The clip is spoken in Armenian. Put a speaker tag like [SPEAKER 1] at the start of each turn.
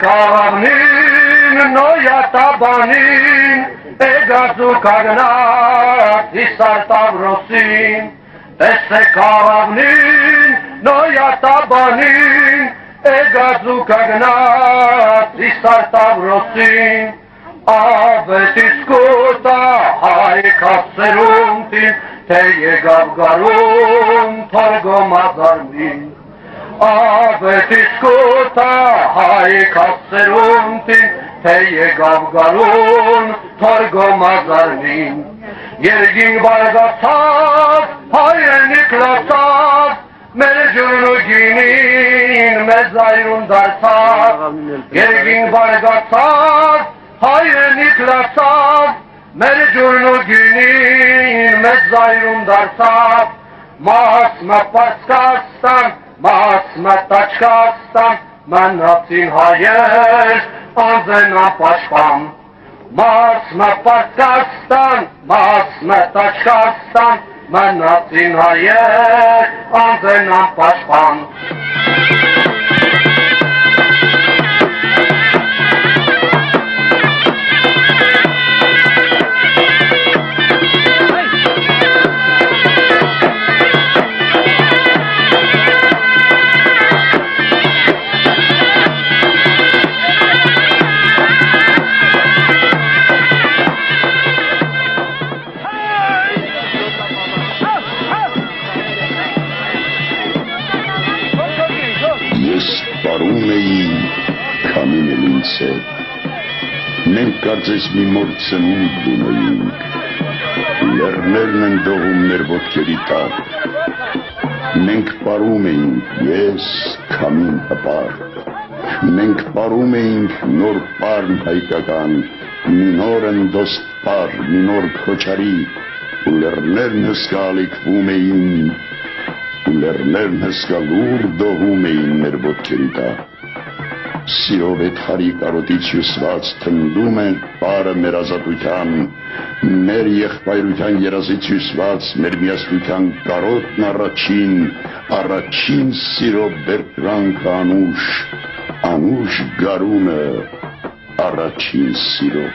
[SPEAKER 1] Կաղավնին նոյատաբանին էգազու կագնատ իսար տավրոսին Էսե կաղավնին նոյատաբանին էգազու կագնատ իսար տավրոսին Ավետից կոտա հայքացերունտին թե եկավ գարուն թորգոմազարմին Ավետից կոտա հայքացերունտին թե եկավ գարուն թորգոմազարմին Երգին բարգացավ հայրենիք լացավ մեր ջունուգինին մեզ այրուն դարձավ Երգին բարգացավ հայրենիք լացավ մեր ջունուգինին մեզ այրուն դարձավ Մասմը պարսկաստան Մասմը տաչկաստան, մնացին հայեր, անձենա պաշպան Մասմը պարսկաստան, մասմը տաչկաստան, մնացին հայեր, անձենա պաշպան
[SPEAKER 2] Մենք կարծես մի մոր ծնունդ դունեինք, լեռներն են դողում մեր ոտքերի տակ, մենք պարում էինք, ես քամին հպար, մենք պարում էինք նոր պարն հայկական, մի նոր ընդոստ պար, մի նոր քոչարի, ու լեռներն հսկա ալիքվում էին, ու լեռներն հսկա լուր դողում էին մեր ոտքերի տակ, Սիրով էդ հարի կարոտից հյուսված թնդում ենք պարը մեր ազատության, մեր եղբայրության երազից հյուսված մեր միասնության կարոտն առաջին սիրով բերկրանք անուշ գարունը առաջին սիրով